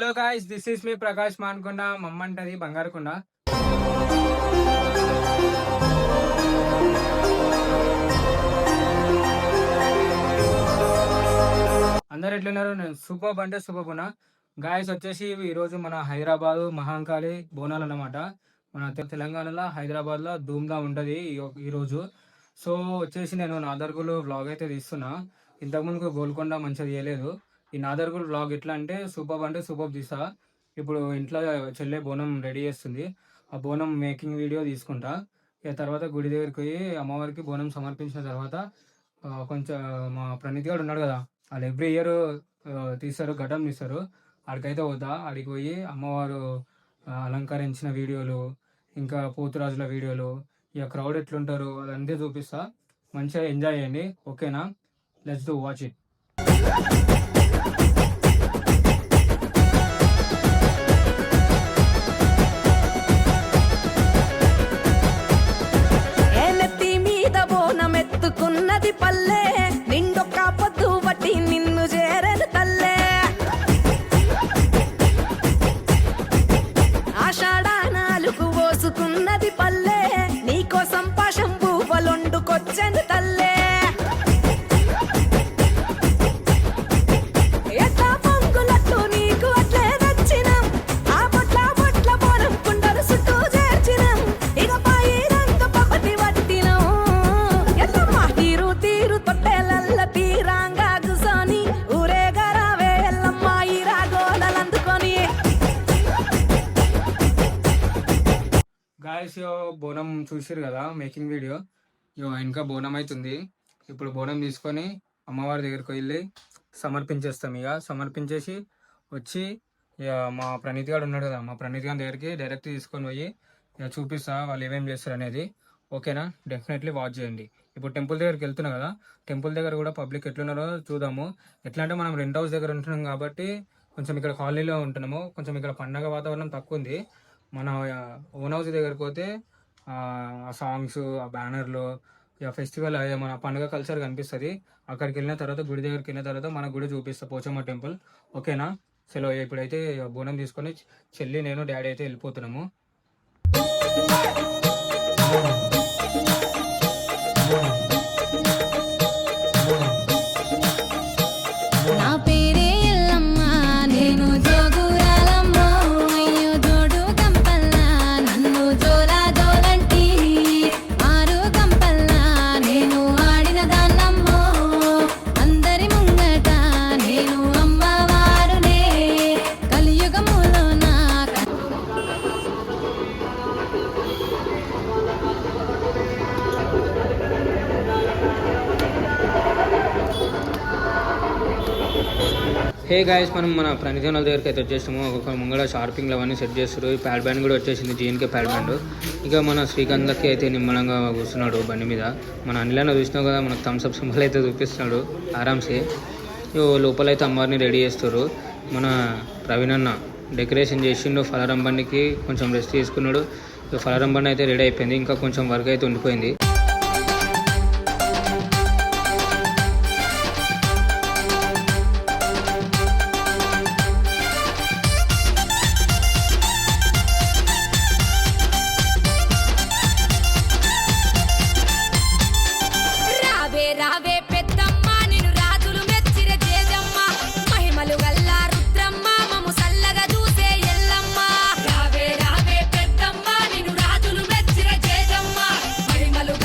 Hello guys, this is మీ ప్రకాష్ మాన్కొండ. మమ్మంటది బంగారుకొండ. అందరు ఎట్లున్నారు? నేను సూపర్ అంటే సూపర్ ఉన్నా. గాయస్ వచ్చేసి ఈరోజు మన హైదరాబాద్ మహాంకాళి బోనాలు అన్నమాట. మన తెలంగాణలో హైదరాబాద్లో ధూమ్దా ఉంటుంది ఈరోజు. సో వచ్చేసి నేను నాదర్గులు వ్లాగ్ అయితే తీస్తున్నా. ఇంతకుముందు గోల్కొండ మంచిగా తీయలేదు. ఈ నాదర్గుల్ వ్లాగ్ ఎట్లా అంటే సూపర్ తీసా. ఇప్పుడు ఇంట్లో చెల్లె బోనం రెడీ చేస్తుంది. ఆ బోనం మేకింగ్ వీడియో తీసుకుంటా. ఇక తర్వాత గుడి దగ్గరికి పోయి అమ్మవారికి బోనం సమర్పించిన తర్వాత కొంచెం మా ప్రణీత్ గారు ఉన్నాడు కదా, వాళ్ళు ఎవ్రీ ఇయర్ తీస్తారు, ఘటం తీస్తారు. ఆడికైతే పోతా. ఆడికి పోయి అమ్మవారు అలంకరించిన వీడియోలు, ఇంకా పోతురాజుల వీడియోలు, ఇక క్రౌడ్ ఎట్లుంటారు అదంతా చూపిస్తా. మంచిగా ఎంజాయ్ చేయండి, ఓకేనా? Let's do watch it. ఎత్తుకున్నది పల్లె నిండొక్క పొద్దు బట్టి నిన్ను చేరదు తల్లే. ఆషాఢానాలుగు పోసుకున్నది పల్లె నీకోసం పాశం పువ్వులొండుకొచ్చను తల్లే. ఎట్లా పొంగులట్టు నీకు అట్లే నచ్చినం, ఆ బొట్ల బొట్ల బోనం కుండలు చుట్టూ చేర్చినం. ఇక పాయిరంక పపటి వట్టినం తీరు తీరు తొట్టెలల్ల తీరాంగా గుసోని ఊరేగరావే ఎల్లమ్మ ఈ రాగోలందుకొని. గాయస్ బోనం చూసిరు కదా మేకింగ్ వీడియో. ఇంకా బోనం అవుతుంది. ఇప్పుడు బోనం తీసుకొని అమ్మవారి దగ్గరికి వెళ్ళి సమర్పించేస్తాం. ఇక సమర్పించేసి వచ్చి ఇక మా ప్రణీత్ గారు ఉన్నాడు కదా, మా ప్రణీత్ గారి దగ్గరికి డైరెక్ట్ తీసుకొని పోయి ఇక చూపిస్తా వాళ్ళు ఏమేమి చేస్తారు అనేది, ఓకేనా? డెఫినెట్లీ వాచ్ చేయండి. ఇప్పుడు టెంపుల్ దగ్గరికి వెళ్తున్నా కదా, టెంపుల్ దగ్గర కూడా పబ్లిక్ ఎట్లున్నారో చూద్దాము. ఎట్లా అంటే మనం రెంట్ హౌస్ దగ్గర ఉంటున్నాం కాబట్టి కొంచెం ఇక్కడ కాలనీలో ఉంటున్నాము, కొంచెం ఇక్కడ పండగ వాతావరణం తక్కువ ఉంది. మన ఓన్ హౌస్ దగ్గరికి పోతే ఆ సాంగ్స్, ఆ బ్యానర్లు, ఇక ఫెస్టివల్ అదే మన పండుగ కల్చర్ కనిపిస్తుంది. అక్కడికి వెళ్ళిన తర్వాత గుడి దగ్గరికి వెళ్ళిన తర్వాత మన గుడి చూపిస్తా, పోచమ్మ టెంపుల్, ఓకేనా? చలో ఇప్పుడైతే బోనం తీసుకొని చెల్లి, నేను, డాడీ అయితే వెళ్ళిపోతున్నాము. నా పేరే ఎల్లమ్మ, నేను జోగురాలమ్మ, అయ్యో జోడు కంపల్లా నన్ను జోలా జోలంటి. ఆరు కంపల్లా నేను ఆడిన దాన్నమ్మో, అందరి ముంగట నేను అమ్మవారునే. కలియుగములో నా హే గాయస్, మనం మన ప్రణీత్ వాళ్ళ దగ్గరికి అయితే వచ్చేసాము. ఒక ముంగడ షార్పింగ్లు అవన్నీ సెట్ చేస్తారు. ఈ ప్యాడ్ బ్యాండ్ కూడా వచ్చేసింది, జీఎన్కే ప్యాడ్ బ్యాండ్. ఇక మన శ్రీకాంత్కి అయితే నిమ్మలంగా కూర్చున్నాడు బండి మీద. మన అనిలన్న చూసినావు కదా, మనకు థమ్స్అప్ సింబల్ అయితే చూపిస్తున్నాడు ఆరామ్సే. లోపలైతే అమ్మవారిని రెడీ చేస్తారు. మన ప్రవీణ్ అన్న డెకరేషన్ చేసిండు. ఫలారం బండికి కొంచెం రెస్ట్ తీసుకున్నాడు. ఫలారం బండి అయితే రెడీ అయిపోయింది, ఇంకా కొంచెం వర్క్ అయితే ఉండిపోయింది. రావే పెద్దమ్మ నిన్ను రాజులు మెచ్చిర చేజమ్మ, మహిమలు గల్ల రుద్రమ్మ మము సల్లగా చూసే ఎల్లమ్మ. రావే పెద్దమ్మ నిన్ను రాజులు మెచ్చిర చేజమ్మ, మహిమలు